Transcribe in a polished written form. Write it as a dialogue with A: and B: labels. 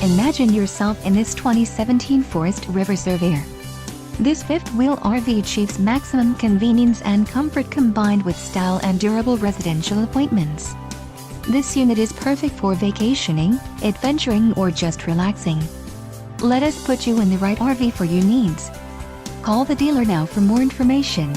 A: Imagine yourself in this 2017 Forest River Surveyor. This fifth-wheel RV achieves maximum convenience and comfort combined with style and durable residential appointments. This unit is perfect for vacationing, adventuring, or just relaxing. Let us put you in the right RV for your needs. Call the dealer now for more information.